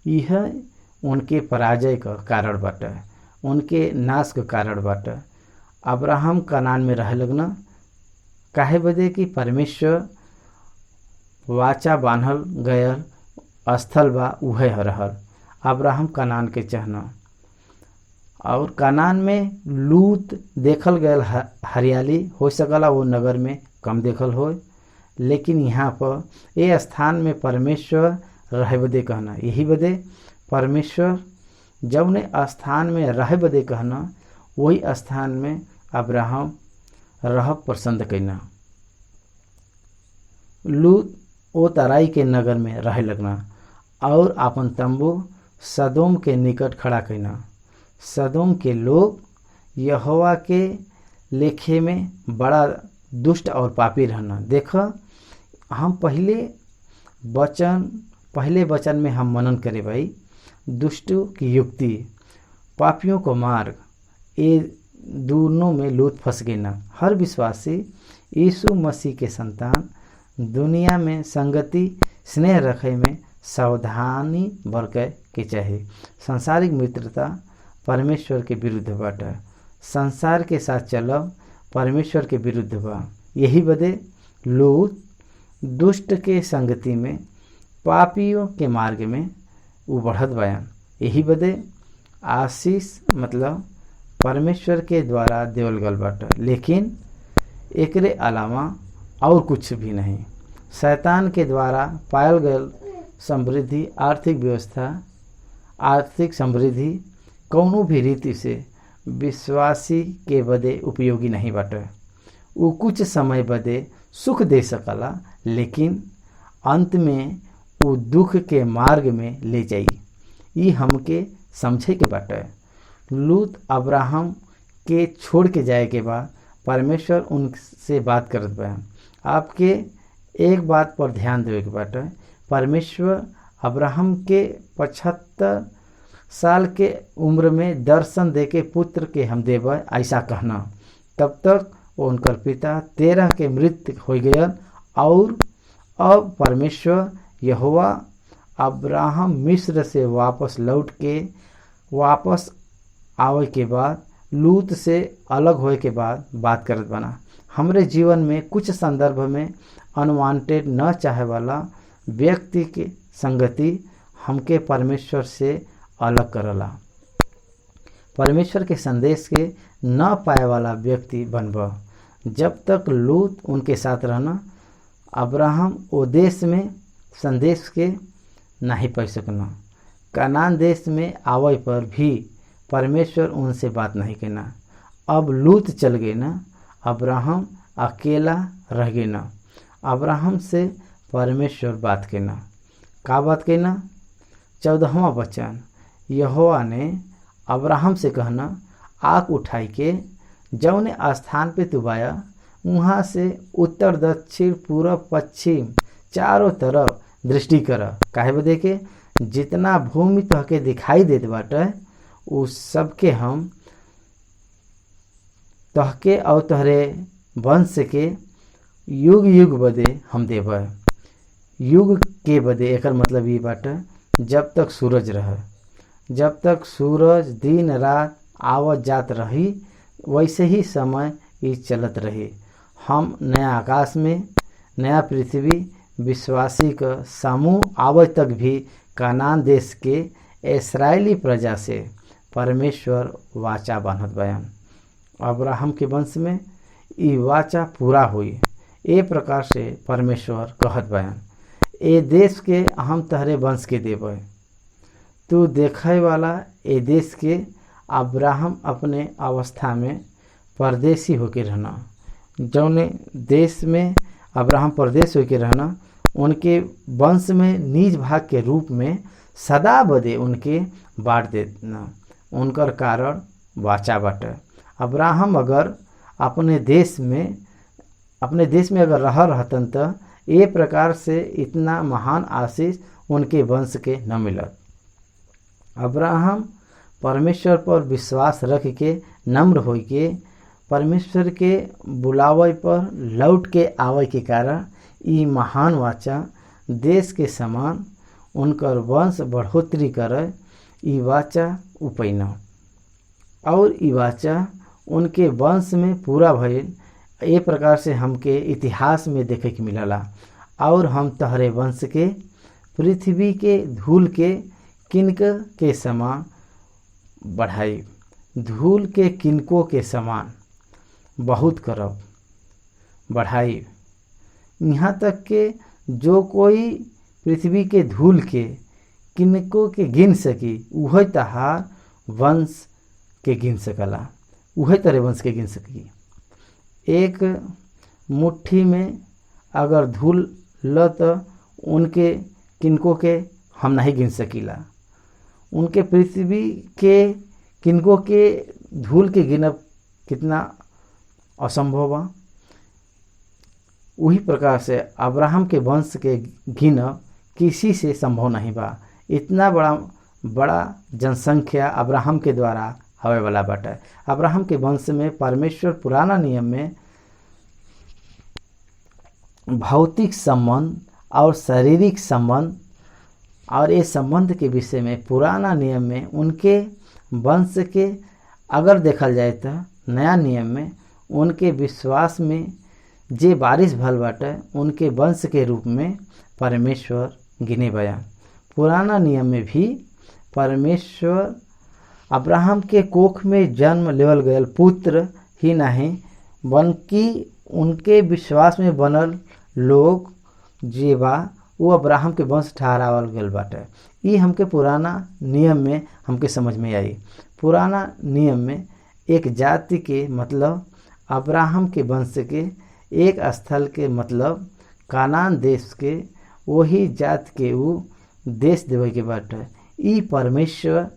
Speaker 1: यह उनके पराजय का कारण बाटे, उनके नाश का कारण बाटे। अब्राहम कनान में रहे लगना काहे बदे कि परमेश्वर वाचा बांधल गयल स्थल बा उहे रहल। अब्राहम कनान के चहना, और कनान में लूत देखल गयल हरियाली हो सकला वो नगर में कम देखल हो, लेकिन यहाँ पर ये स्थान में परमेश्वर रहे बदे कहना। यही बदे परमेश्वर जब ने स्थान में रहे बदे कहना, वही स्थान में अब्राहम रह पसंद करना। लूत ओ तराई के नगर में रहे लगना और आपन तंबू सदोम के निकट खड़ा कईना। सदोम के लोग यहोवा के लेखे में बड़ा दुष्ट और पापी रहना। देख, हम पहले वचन में हम मनन करे भाई, दुष्टों की युक्ति, पापियों को मार्ग, ये दोनों में लूट फंस गए ना। हर विश्वासी यीशु मसीह के संतान दुनिया में संगति स्नेह रखे में सावधानी बरते के चाहे। सांसारिक मित्रता परमेश्वर के विरुद्ध बाटे। संसार के साथ चलब परमेश्वर के विरुद्ध बा। यही बदे लूत दुष्ट के संगति में, पापियों के मार्ग में वो बढ़त बयान। यही बदे आशीष मतलब परमेश्वर के द्वारा देवल गल बाटे, लेकिन एकरे अलावा और कुछ भी नहीं। शैतान के द्वारा पायल गल समृद्धि, आर्थिक व्यवस्था, आर्थिक समृद्धि कौनो भी रीति से विश्वासी के बदे उपयोगी नहीं बाटे। वो कुछ समय बदे सुख दे सकला, लेकिन अंत में वो दुख के मार्ग में ले जाई। ये हमके समझे के बाटे। लूत अब्राहम के छोड़ के जाए के बाद परमेश्वर उनसे बात करत बा। आपके एक बात पर ध्यान देवे के बाटे, परमेश्वर अब्राहम के 75 साल के उम्र में दर्शन दे के पुत्र के हम देव ऐसा कहना। तब तक उनकर पिता 13 के मृत्यु हो गया। और अब परमेश्वर यहोवा अब्राहम मिस्र से वापस आवे के बाद लूत से अलग होए के बाद बात करत बना। हमरे जीवन में कुछ संदर्भ में अनवांटेड न चाहे वाला व्यक्ति के संगति हमके परमेश्वर से अलग करला। परमेश्वर के संदेश के न पाए वाला व्यक्ति बनब। जब तक लूत उनके साथ रहना, अब्राहम ओ देश में संदेश के नहीं पा सकना। कनान देश में आवे पर भी परमेश्वर उनसे बात नहीं करना। अब लूत चल गए ना, अब्राहम अकेला रह गए ना। अब्राहम से परमेश्वर बात करना। का बात करना? 14वां वचन, यहोवा ने अब्राहम से कहना, आँख उठाई के जौने स्थान पे तू बाया वहाँ से उत्तर दक्षिण पूरब पश्चिम चारों तरफ दृष्टि कर। काहे बदे के जितना भूमि तहके दिखाई देत बाटे उस सबके हम तहके और तहरे वंश के युग युग बदे हम देव। युग के बदे एकर मतलब ये बाटे जब तक सूरज रहे, जब तक सूरज दिन रात आवत जात रही वैसे ही समय ये चलत रही। हम नया आकाश में, नया पृथ्वी विश्वासी का समूह आवे तक भी कनान देश के इस्राएली प्रजा से परमेश्वर वाचा बांधत बयान। अब्राहम के वंश में ये वाचा पूरा हुई। ए प्रकार से परमेश्वर कहत बयान, ए देश के हम तहरे वंश के देव। तू देखे वाला ए देश के अब्राहम अपने अवस्था में परदेसी होके रहना। जौने देश में अब्राहम परदेश होके रहना, उनके वंश में निज भाग के रूप में सदा बदे उनके बांट देना। उनकर कारण वाचा बाटे। अब्राहम अगर अपने देश में अगर रहतन त ये प्रकार से इतना महान आशीष उनके वंश के न मिलत। अब्राहम परमेश्वर पर विश्वास रख के नम्र हो के परमेश्वर के बुलावे पर लौट के आवे के कारण ई महान वाचा देश के समान उनकर वंश बढ़ोतरी करे। ई वाचा उपैना और ई वाचा उनके वंश में पूरा भइल। ए प्रकार से हमके इतिहास में देखे के मिलला। और हम तहरे वंश के पृथ्वी के धूल के किनक के समान बढ़ाई, धूल के किनकों के समान बहुत करब बढ़ाई, यहाँ तक के जो कोई पृथ्वी के धूल के किनको के गिन सकी उहे तहार वंश के गिन सकला, उहे तरह वंश के गिन सकी। एक मुट्ठी में अगर धूल ल त उनके किनको के हम नहीं गिन सकीला। उनके पृथ्वी के किनको के धूल के गिनब कितना असंभव बा। वही प्रकार से अब्राहम के वंश के गिनब किसी से संभव नहीं बा। इतना बड़ा जनसंख्या अब्राहम के द्वारा हवे वाला बाटे। अब्राहम के वंश में परमेश्वर पुराना नियम में भौतिक संबंध और शारीरिक संबंध और ये संबंध के विषय में पुराना नियम में उनके वंश के अगर देखल जाए तो नया नियम में उनके विश्वास में जे बारिश भल बाटे उनके वंश के रूप में परमेश्वर गिने बयान। पुराना नियम में भी परमेश्वर अब्राहम के कोख में जन्म लेवल गयल पुत्र ही नहीं बल्कि उनके विश्वास में बनल लोग जे बा वो अब्राहम के वंश ठहरावल गयल बाटे। ये हमके पुराना नियम में हमके समझ में आई। पुराना नियम में एक जाति के मतलब अब्राहम के वंश के, एक स्थल के मतलब कानान देश के, वही जात के वो देश देवे के बाटे। ई परमेश्वर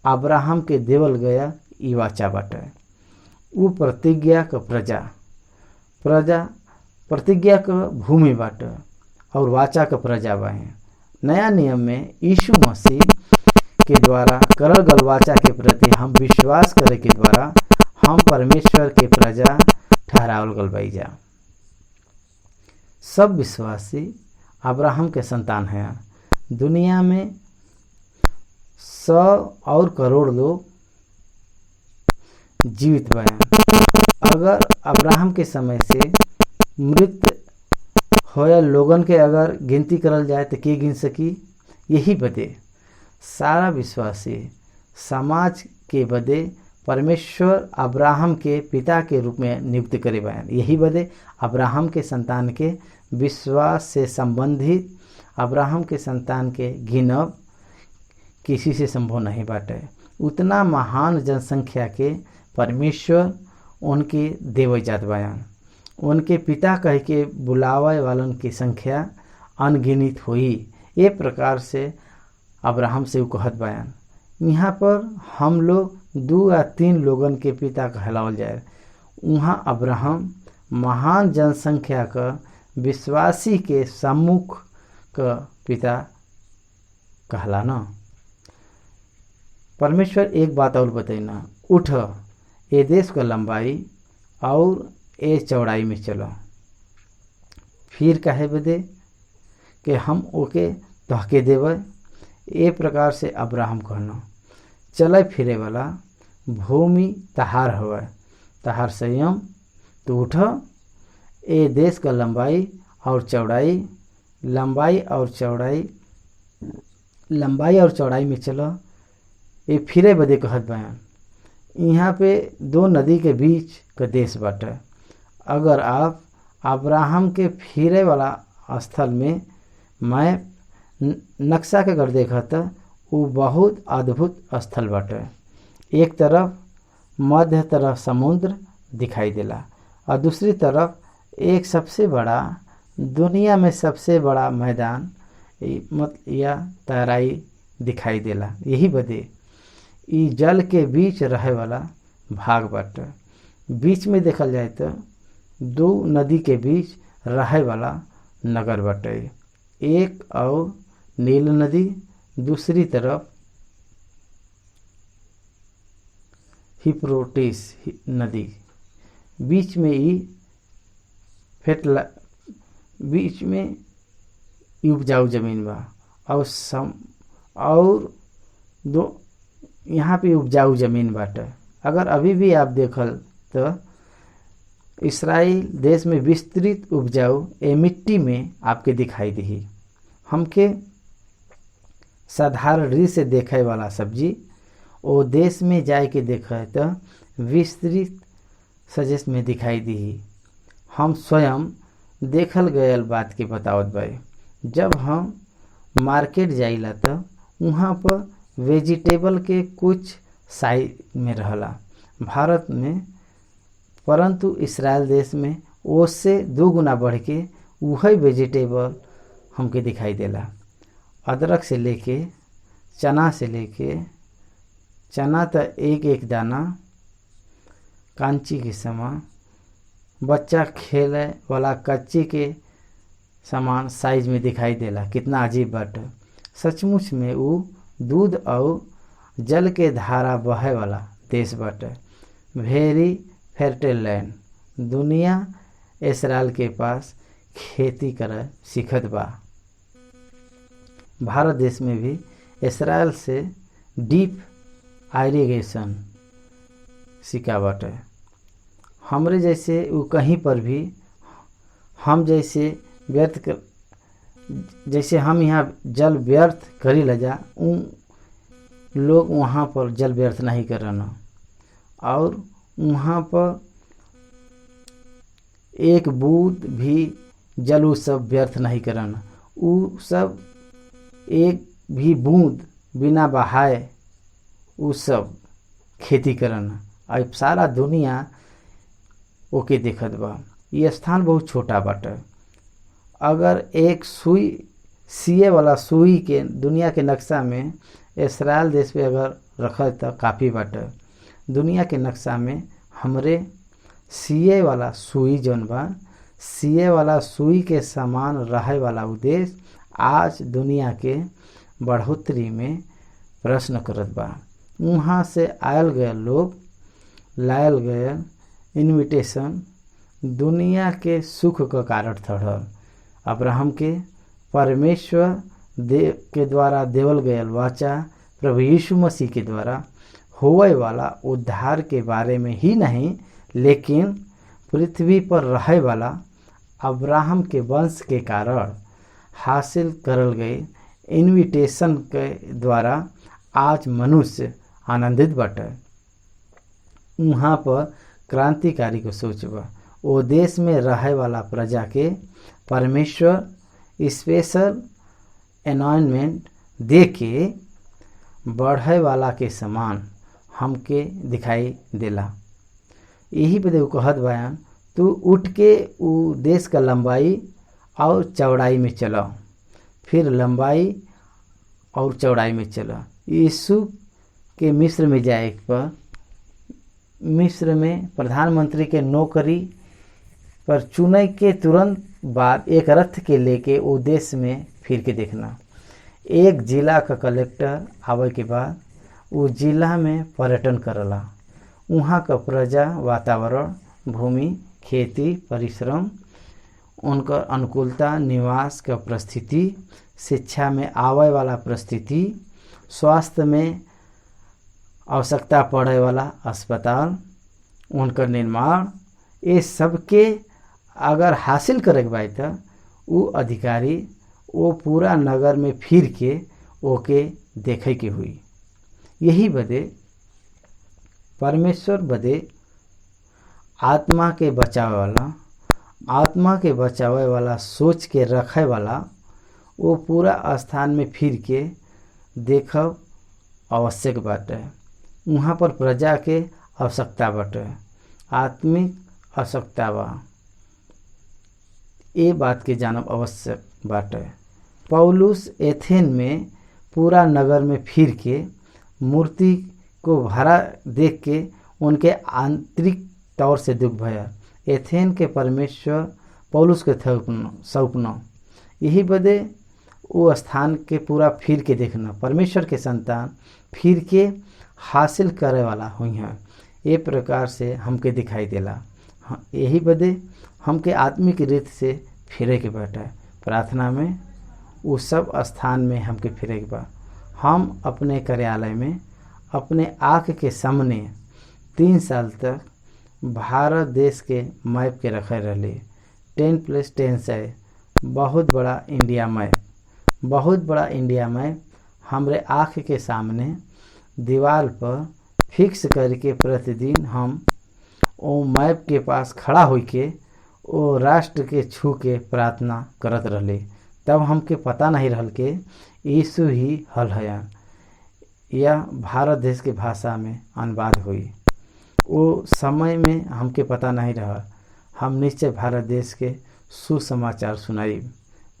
Speaker 1: अब्राहम के देवल गया ई वाचा बाटे। वो प्रतिज्ञा का प्रजा प्रतिज्ञा का भूमि बाटे और वाचा का प्रजा बाहे। नया नियम में यीशु मसीह के द्वारा करल गल वाचा के प्रति हम विश्वास करे के द्वारा हम परमेश्वर के प्रजा ठहरावल गल बाई जा। सब विश्वासी अब्राहम के संतान हैं। दुनिया में 100 और करोड़ लोग जीवित बने। अगर अब्राहम के समय से मृत होया लोगन के अगर गिनती करल जाए तो के गिन सकी। यही बदे सारा विश्वासी समाज के बदे परमेश्वर अब्राहम के पिता के रूप में नियुक्त करे बयान। यही बदे अब्राहम के संतान के विश्वास से संबंधित अब्राहम के संतान के गिनब किसी से संभव नहीं बाटे। उतना महान जनसंख्या के परमेश्वर उनके देव जात बयान। उनके पिता कह के बुलावे वालन की संख्या अनगिनित हुई। ये प्रकार से अब्राहम से वो कहत बयान। यहाँ पर हम लोग 2 या 3 लोगन के पिता कहलावल जाए। वहाँ अब्राहम महान जनसंख्या का विश्वासी के सम्मुख का पिता कहला ना। परमेश्वर एक बात और बताइना, उठ ये देश का लंबाई और ये चौड़ाई में चलो। फिर कहे बदे कि हम ओके तहके देवे। ए प्रकार से अब्राहम कहना चले फिरे वाला भूमि तहार होवे, तहार संयम तो उठ ए देश का लंबाई और चौड़ाई में चलो। ये फिरे बदे कहत बयान। यहाँ पे 2 नदी के बीच का देश बाटे। अगर आप अब्राहम के फिरे वाला स्थल में मैप नक्शा के अगर देखा तो वो बहुत अद्भुत स्थल बाटे। एक तरफ मध्य तरफ समुद्र दिखाई देला और दूसरी तरफ एक सबसे बड़ा दुनिया में सबसे बड़ा मैदान या तराई दिखाई देला। यही बदे ई जल के बीच रहे वाला भाग बाटे। बीच में देखल जाए तो 2 नदी के बीच रहे वाला नगर बाटे। एक और नील नदी, दूसरी तरफ यूफ्रेटिस नदी। बीच में ही बीच में उपजाऊ जमीन बा और यहाँ पे उपजाऊ जमीन बाटे। अगर अभी भी आप देखल तो इस्राएल देश में विस्तृत उपजाऊ ए मिट्टी में आपके दिखाई दी। हमके साधारण रीत से देखे वाला सब्जी ओ देश में जाए के देखे तो विस्तृत सजेश में दिखाई दी। हम स्वयं देखल गयल बात के बतावत बाई। जब हम मार्केट जाइला तो वहाँ पर वेजिटेबल के कुछ साइज में रहला भारत में, परंतु इस्राएल देश में उससे 2 गुना बढ़ के वही वेजिटेबल हमके दिखाई देला। अदरक से लेके चना से लेके चना तो एक एक दाना कांची के समान, बच्चा खेले वाला कच्ची के समान साइज में दिखाई देला। कितना अजीब बाटे। सचमुच में वो दूध और जल के धारा बहे वाला देश बाटे। Very fertile land. दुनिया इसराइल के पास खेती करे सीखत बा। भारत देश में भी इसराइल से डीप इरिगेशन सीखा बाटे। हमरे जैसे वो कहीं पर भी हम जैसे जैसे हम यहाँ जल व्यर्थ करी लजा, उन लोग वहाँ पर जल व्यर्थ नहीं करना और वहाँ पर एक बूंद भी जल उ सब व्यर्थ नहीं करना। उ सब एक भी बूंद बिना बहाए उ सब खेती करना। अब सारा दुनिया ओके देखत बा। ये स्थान बहुत छोटा बाटे। अगर एक सुई सिए वाला सुई के दुनिया के नक्शा में इसराइल देश पे अगर रखे तो काफ़ी बाटे। दुनिया के नक्शा में हमरे सिए वाला सुई जौन बा, सिए वाला सुई के समान रहे वाला उद्देश्य आज दुनिया के बढ़ोतरी में प्रश्न करत बा। वहाँ से आयल गए लोग लायल गए इन्विटेशन दुनिया के सुख का कारण ठहरल। अब्राहम के परमेश्वर के द्वारा देवल गयल वाचा प्रभु यीशु मसीह के द्वारा होवे वाला उद्धार के बारे में ही नहीं, लेकिन पृथ्वी पर रहे वाला अब्राहम के वंश के कारण हासिल करल गए इन्विटेशन के द्वारा आज मनुष्य आनंदित बाटे। वहाँ पर क्रांतिकारी को सोचबा। वो देश में रहे वाला प्रजा के परमेश्वर स्पेशल एनॉयमेंट दे के बढ़े वाला के समान हमके दिखाई देला। यही बदे वो कहत बयान, तू उठ के उ देश का लंबाई और चौड़ाई में चला, फिर लंबाई और चौड़ाई में चला। यीशु के मिस्र में जाए पर मिस्र में प्रधानमंत्री के नौकरी पर चुने के तुरंत बाद एक रथ के लेके वो देश में फिर के देखना। एक जिला का कलेक्टर आवे के बाद वो जिला में पर्यटन करला। वहाँ का प्रजा, वातावरण, भूमि, खेती, परिश्रम, उनका अनुकूलता, निवास का परिस्थिति, शिक्षा में आवे वाला परिस्थिति, स्वास्थ्य में आवश्यकता पड़े वाला अस्पताल, उनका निर्माण, ये सब के अगर हासिल करे के बा तो वो अधिकारी वो पूरा नगर में फिर के ओके देखे के हुई। यही बदे परमेश्वर बदे आत्मा के बचावे वाला सोच के रखे वाला वो पूरा स्थान में फिर के देखब आवश्यक बाटे। वहाँ पर प्रजा के आवश्यकता बाटे, आत्मिक आवश्यकता बा। ये बात के जानब आवश्यक बाटे। पौलुस एथेन में पूरा नगर में फिर के मूर्ति को भरा देख के उनके आंतरिक तौर से दुख भया। एथेन के परमेश्वर पौलुस के सौंपना। यही बदे वो स्थान के पूरा फिर के देखना। परमेश्वर के संतान फिर के हासिल करे वाला हुई हैं। ये प्रकार से हमके दिखाई देला। यही बदे हमके आत्मिक रीत से फिरे के बैठा प्रार्थना में वो सब स्थान में हमके फिरे के बा। हम अपने कार्यालय में अपने आँख के सामने 3 साल तक भारत देश के मैप के रखे रहे। 10+10 से बहुत बड़ा इंडिया मैप हमरे आँख के सामने दीवार पर फिक्स करके प्रतिदिन हम वो मैप के पास खड़ा होके वो राष्ट्र के छू के प्रार्थना करत रहे। तब हमके पता नहीं रहल के यीशु ही हल है। यह भारत देश के भाषा में अनुवाद हुई। वो समय में हमके पता नहीं रहा। हम निश्चय भारत देश के सुसमाचार सुनाई।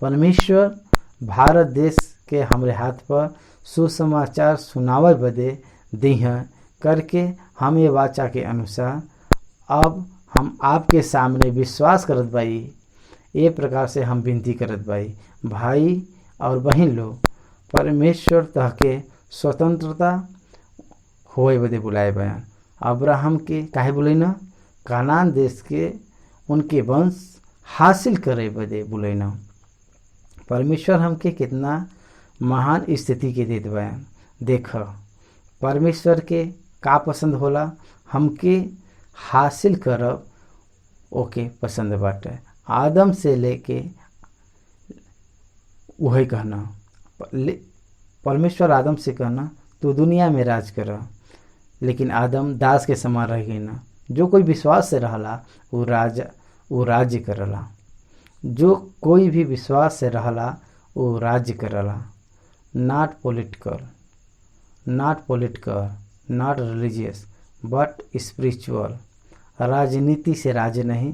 Speaker 1: परमेश्वर भारत देश के हमरे हाथ पर सुसमाचार सुनावे बदे दीह करके हम ये वाचा के अनुसार अब हम आपके सामने विश्वास करत बाई। ये प्रकार से हम विनती करत बाई, भाई और बहन लोग, परमेश्वर तह के स्वतंत्रता होए बदे बुलाए बयान। अब्राहम के काहे बुलैना? कानान देश के उनके वंश हासिल करे बदे बुलैना। परमेश्वर हमके कितना महान स्थिति के देत बयान। देख, परमेश्वर के का पसंद होला? हमके हासिल करब ओके पसंद बाटे। आदम से लेके वही कहना, परमेश्वर आदम से कहना तू दुनिया में राज कर, लेकिन आदम दास के समान रह गई ना। जो कोई विश्वास से रहला वो राज्य करला। जो कोई भी विश्वास से रहला वो राज्य करला। Not political, not religious but spiritual. राजनीति से राज्य नहीं,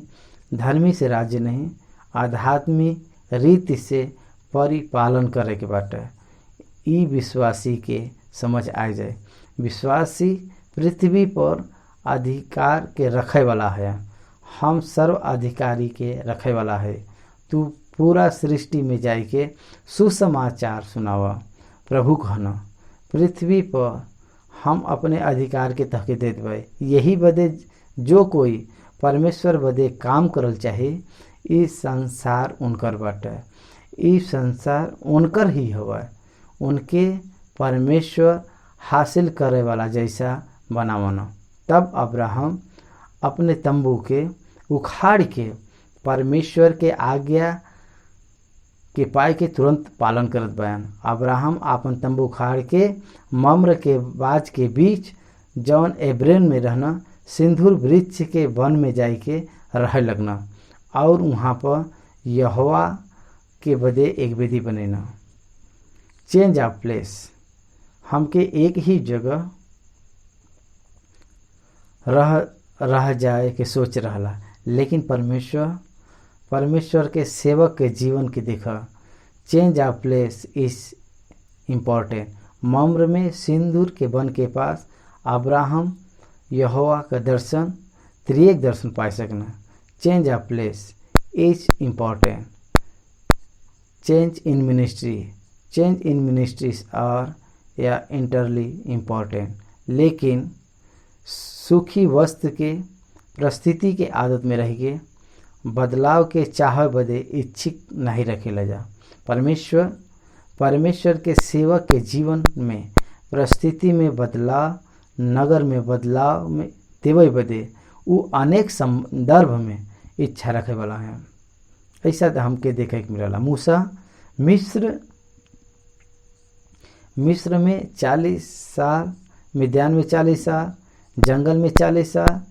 Speaker 1: धर्मी से राज्य नहीं, आध्यात्मिक रीति से परिपालन करे के बाटे। ई विश्वासी के समझ आ जाए। विश्वासी पृथ्वी पर अधिकार के रखे वाला है। हम सर्व अधिकारी के रखे वाला है। तू पूरा सृष्टि में जाए के सुसमाचार सुनावा। प्रभु कहना पृथ्वी पर हम अपने अधिकार के तहके दे देवे। यही बदे जो कोई परमेश्वर बदे काम करल चाहे, इस संसार उनकर बाटे। इस संसार उनकर ही हवा। उनके परमेश्वर हासिल करे वाला जैसा बनावना। तब अब्राहम अपने तंबू के उखाड़ के परमेश्वर के आज्ञा के पाए के तुरंत पालन करत बयान। अब्राहम अपन तंबू उखाड़ के मम्र के बाज के बीच जौन एब्रेन में रहना सिंदूर वृक्ष के वन में जाए के रह लगना और वहाँ पर यहोवा के बदे एक वेदी बनेना। Change of place. हमके एक ही जगह रह जाए के सोच रहला, लेकिन परमेश्वर के सेवक के जीवन के देखा। Change of place is important. मम्र में सिंदूर के वन के पास अब्राहम यहोवा का दर्शन, त्रिएक दर्शन पा सकना। Change of place is important. Change in ministries are या इंटरली इम्पॉर्टेंट। लेकिन सुखी वस्त्र के परिस्थिति के आदत में रह के बदलाव के चाह बदे इच्छुक नहीं रखेला जा। परमेश्वर के सेवक के जीवन में परिस्थिति में बदलाव, नगर में बदलाव में देवे बदे वो अनेक संदर्भ में इच्छा रखे वाला है। ऐसा तो हमके देखे के मिलला। मूसा मिस्र में 40 साल, मिद्यान में 40 साल, जंगल में 40 साल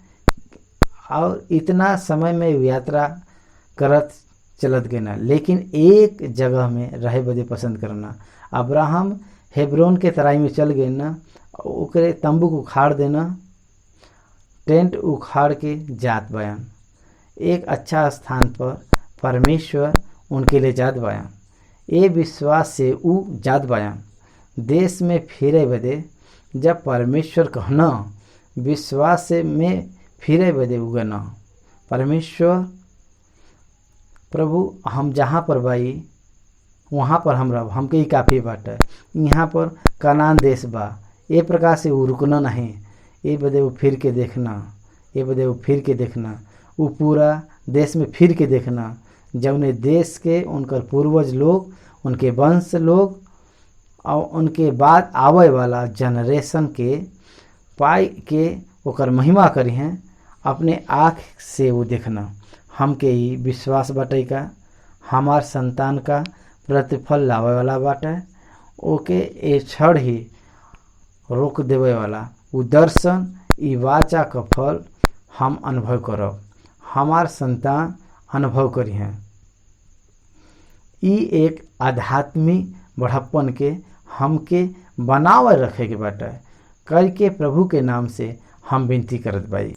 Speaker 1: और इतना समय में यात्रा करत चलत गए ना, लेकिन एक जगह में रहे बदे पसंद करना। अब्राहम हेब्रोन के तराई में चल गए ना, ओकरे तंबू को उखाड़ देना, टेंट उखाड़ के जात बयान। एक अच्छा स्थान पर परमेश्वर उनके लिए जात बयान। ये विश्वास से ऊ जात बयान देश में फिरे बदे। जब परमेश्वर कहना विश्वास से में फिरे बदे उगना। परमेश्वर प्रभु हम जहाँ पर बाई वहाँ पर हम रह, हमके ही काफ़ी बाटे। यहाँ पर कनान देश बा, ये प्रकार से वो रुकना नहीं। ये बदे वो फिर के देखना, वो पूरा देश में फिर के देखना। जौने देश के उनकर पूर्वज लोग, उनके वंश लोग और उनके बाद आवे वाला जनरेशन के पाई के ओकर महिमा करी हैं, अपने आँख से वो देखना। हमके ही विश्वास बाटे का हमार संतान का प्रतिफल लावे वाला बाटे। ओके ए क्षण ही रोक देवे वाला वो दर्शन, ई वाचा का फल हम अनुभव करब, हमार संतान अनुभव करी हैं। ई एक आध्यात्मिक बढ़प्पन के हमके बनावे रखे के बाटे। करके प्रभु के नाम से हम विनती करत बाई।